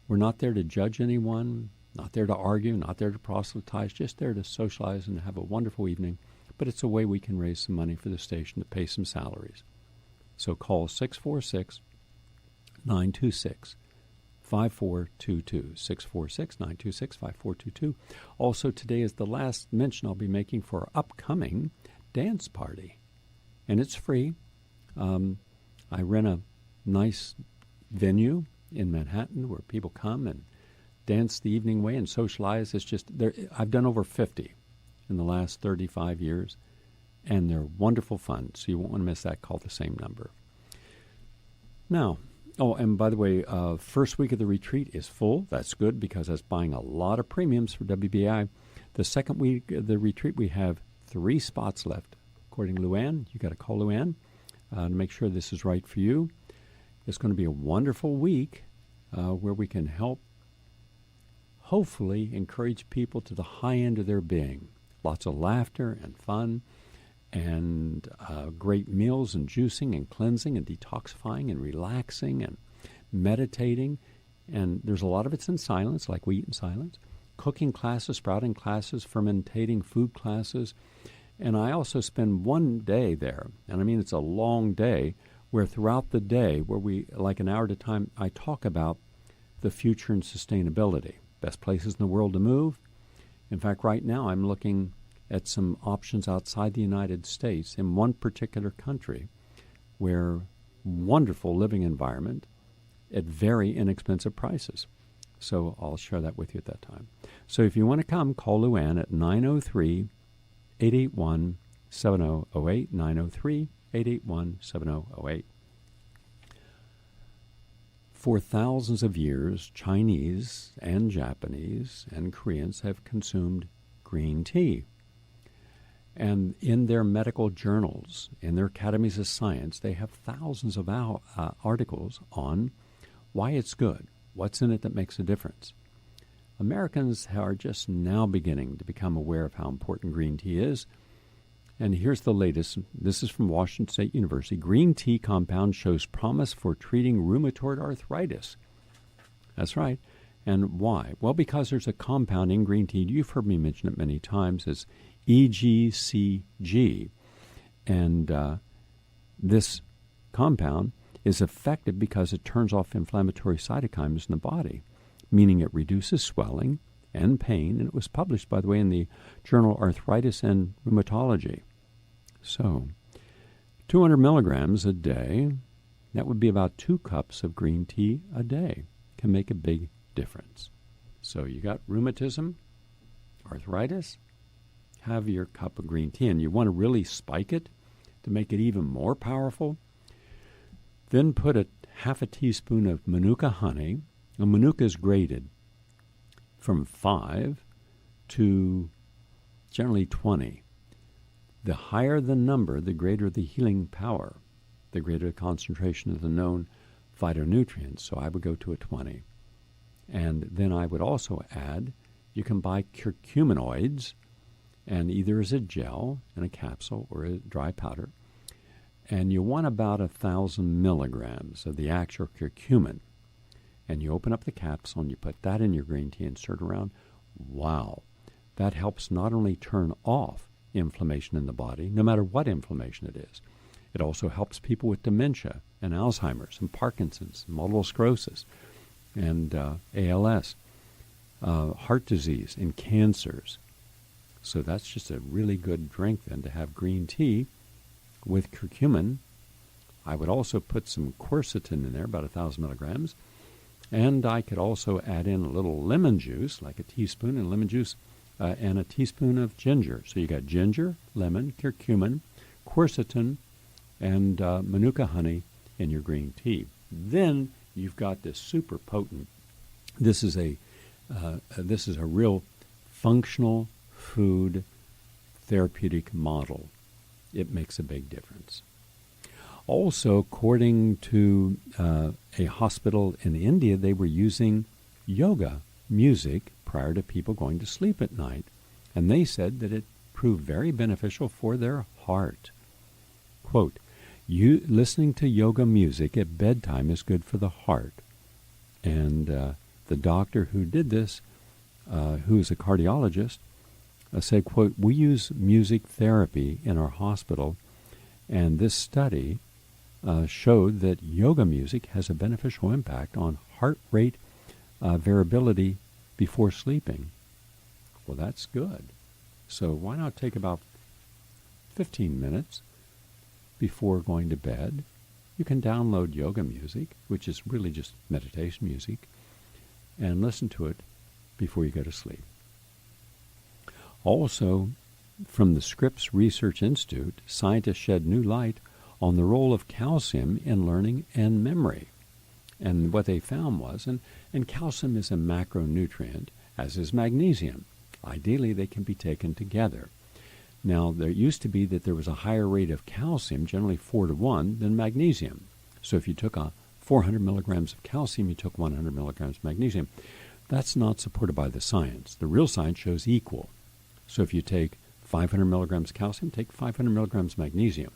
we're not there to judge anyone, not there to argue, not there to proselytize, just there to socialize and have a wonderful evening. But it's a way we can raise some money for the station to pay some salaries. So call 646-926-5422, 646-926-5422. Also, today is the last mention I'll be making for our upcoming dance party. And it's free. I rent a nice venue in Manhattan where people come and dance the evening way and socialize. It's just, I've done over 50 in the last 35 years, and they're wonderful fun, so you won't want to miss that. Call the same number. Now, and by the way, first week of the retreat is full. That's good because that's buying a lot of premiums for WBI. The second week of the retreat, we have 3 spots left. According to Luann, you got to call Luann to make sure this is right for you. It's going to be a wonderful week where we can help, hopefully, encourage people to the high end of their being. Lots of laughter and fun and great meals and juicing and cleansing and detoxifying and relaxing and meditating. And there's a lot of it's in silence, like we eat in silence. Cooking classes, sprouting classes, fermentating food classes. And I also spend one day there, and I mean it's a long day, where throughout the day, where we, like an hour at a time, I talk about the future and sustainability. Best places in the world to move. In fact, right now I'm looking at some options outside the United States in one particular country where wonderful living environment at very inexpensive prices. So I'll share that with you at that time. So if you want to come, call Luann at 903-881-7008, 903-881-7008. For thousands of years, Chinese and Japanese and Koreans have consumed green tea. And in their medical journals, in their academies of science, they have thousands of articles on why it's good, what's in it that makes a difference. Americans are just now beginning to become aware of how important green tea is. And here's the latest. This is from Washington State University. Green tea compound shows promise for treating rheumatoid arthritis. That's right. And why? Well, because there's a compound in green tea, you've heard me mention it many times, as EGCG. And this compound is effective because it turns off inflammatory cytokines in the body, meaning it reduces swelling and pain. And it was published, by the way, in the journal Arthritis and Rheumatology. So 200 milligrams a day, that would be about 2 cups of green tea a day, can make a big difference. So you got rheumatism, arthritis, have your cup of green tea. And you want to really spike it to make it even more powerful. Then put half a teaspoon of Manuka honey. Now, Manuka is graded from 5 to generally 20. The higher the number, the greater the healing power, the greater the concentration of the known phytonutrients. So I would go to a 20. And then I would also add, you can buy curcuminoids, and either as a gel in a capsule or a dry powder. And you want about 1,000 milligrams of the actual curcumin. And you open up the capsule and you put that in your green tea and stir it around. Wow. That helps not only turn off inflammation in the body, no matter what inflammation it is. It also helps people with dementia and Alzheimer's and Parkinson's, and multiple sclerosis, and ALS, heart disease, and cancers. So that's just a really good drink then to have green tea with curcumin. I would also put some quercetin in there, about 1,000 milligrams. And I could also add in a little lemon juice, like a teaspoon of lemon juice, and a teaspoon of ginger. So you got ginger, lemon, curcumin, quercetin, and Manuka honey in your green tea. Then you've got this super potent. This is a real functional food therapeutic model. It makes a big difference. Also, according to a hospital in India, they were using yoga music prior to people going to sleep at night. And they said that it proved very beneficial for their heart. Quote, listening to yoga music at bedtime is good for the heart. And the doctor who did this, who's a cardiologist, said, quote, we use music therapy in our hospital, and this study showed that yoga music has a beneficial impact on heart rate variability before sleeping. Well, that's good. So why not take about 15 minutes before going to bed? You can download yoga music, which is really just meditation music, and listen to it before you go to sleep. Also, from the Scripps Research Institute, scientists shed new light on the role of calcium in learning and memory. And what they found was, and calcium is a macronutrient, as is magnesium. Ideally, they can be taken together. Now, there used to be that there was a higher rate of calcium, generally 4 to 1, than magnesium. So if you took 400 milligrams of calcium, you took 100 milligrams of magnesium. That's not supported by the science. The real science shows equal. So if you take 500 milligrams of calcium, take 500 milligrams of magnesium.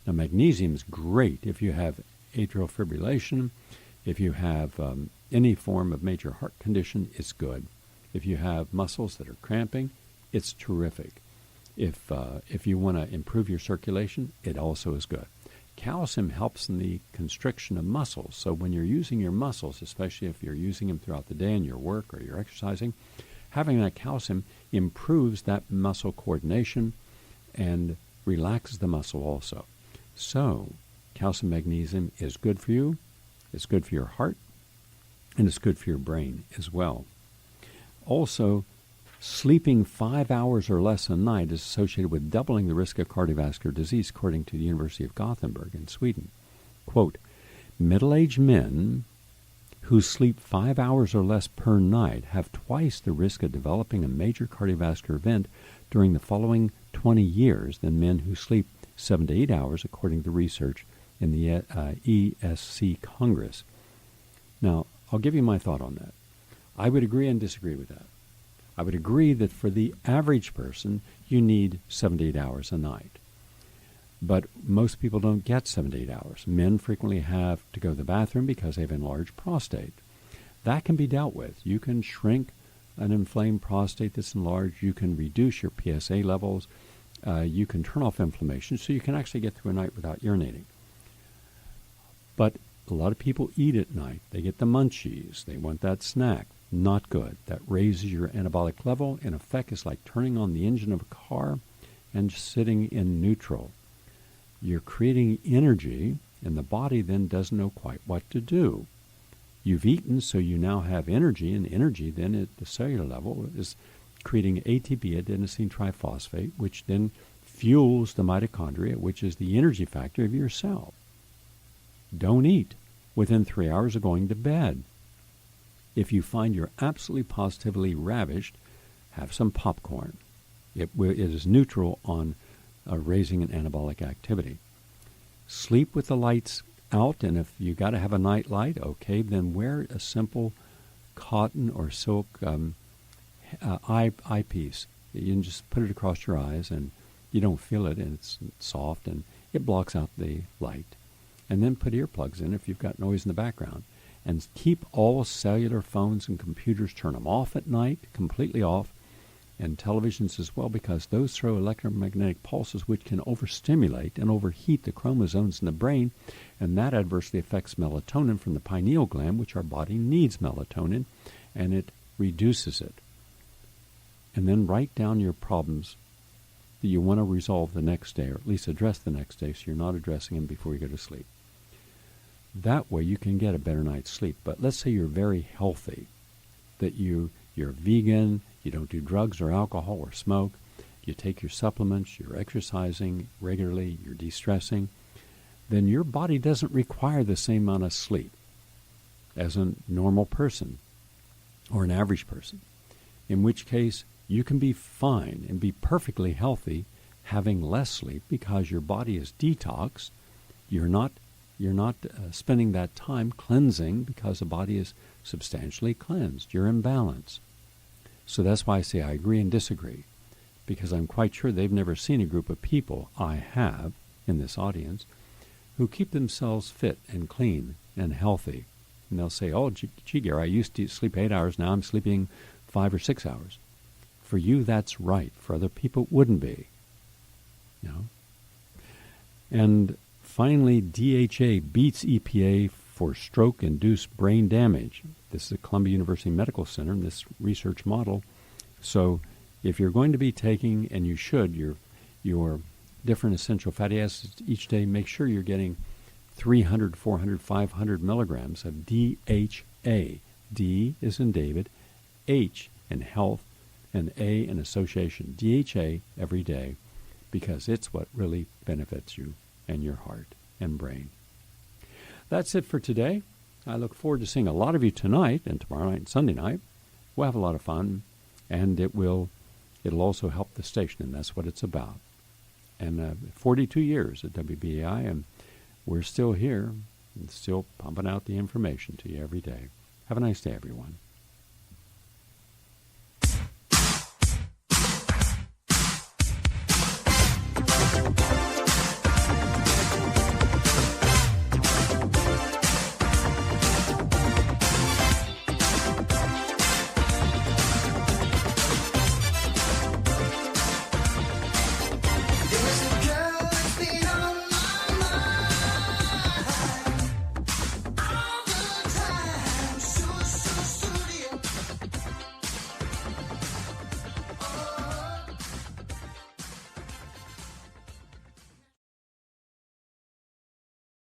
Now, magnesium is great if you have atrial fibrillation. If you have any form of major heart condition, it's good. If you have muscles that are cramping, it's terrific. If you want to improve your circulation, it also is good. Calcium helps in the constriction of muscles. So when you're using your muscles, especially if you're using them throughout the day in your work or you're exercising, having that calcium improves that muscle coordination and relaxes the muscle also. So calcium magnesium is good for you, it's good for your heart, and it's good for your brain as well. Also, sleeping 5 hours or less a night is associated with doubling the risk of cardiovascular disease, according to the University of Gothenburg in Sweden. Quote, middle-aged men who sleep 5 hours or less per night have twice the risk of developing a major cardiovascular event during the following 20 years than men who sleep 7 to 8 hours, according to research in the ESC Congress. Now, I'll give you my thought on that. I would agree and disagree with that. I would agree that for the average person, you need 7 to 8 hours a night. But most people don't get 7 to 8 hours. Men frequently have to go to the bathroom because they have enlarged prostate. That can be dealt with. You can shrink an inflamed prostate that's enlarged. You can reduce your PSA levels. You can turn off inflammation so you can actually get through a night without urinating. But a lot of people eat at night. They get the munchies. They want that snack. Not good. That raises your anabolic level. In effect, it's like turning on the engine of a car and just sitting in neutral. You're creating energy, and the body then doesn't know quite what to do. You've eaten, so you now have energy, and energy then at the cellular level is creating ATP, adenosine triphosphate, which then fuels the mitochondria, which is the energy factor of your cell. Don't eat within 3 hours of going to bed. If you find you're absolutely positively ravished, have some popcorn. It is neutral on raising an anabolic activity. Sleep with the lights out, and if you got to have a night light, okay, then wear a simple cotton or silk eyepiece. You can just put it across your eyes, and you don't feel it, and it's soft, and it blocks out the light. And then put earplugs in if you've got noise in the background. And keep all cellular phones and computers, turn them off at night, completely off, and televisions as well, because those throw electromagnetic pulses which can overstimulate and overheat the chromosomes in the brain, and that adversely affects melatonin from the pineal gland, which our body needs melatonin, and it reduces it. And then write down your problems that you want to resolve the next day, or at least address the next day, so you're not addressing them before you go to sleep. That way you can get a better night's sleep. But let's say you're very healthy, that you're vegan, you don't do drugs or alcohol or smoke, you take your supplements, you're exercising regularly, you're de-stressing, then your body doesn't require the same amount of sleep as a normal person or an average person, in which case you can be fine and be perfectly healthy having less sleep because your body is detoxed. You're not spending that time cleansing because the body is substantially cleansed. You're in balance. So that's why I say I agree and disagree, because I'm quite sure they've never seen a group of people, I have in this audience, who keep themselves fit and clean and healthy. And they'll say, oh, gee, Gary, I used to sleep 8 hours, now I'm sleeping 5 or 6 hours. For you, that's right. For other people, it wouldn't be. You know? And finally, DHA beats EPA for stroke-induced brain damage. This is the Columbia University Medical Center, and this research model. So if you're going to be taking, and you should, your different essential fatty acids each day, make sure you're getting 300, 400, 500 milligrams of DHA. D is in David, H in health, and A in association. DHA every day, because it's what really benefits you and your heart and brain. That's it for today. I look forward to seeing a lot of you tonight and tomorrow night and Sunday night. We'll have a lot of fun, and it'll also help the station, and that's what it's about. And 42 years at WBAI, and we're still here and still pumping out the information to you every day. Have a nice day, everyone.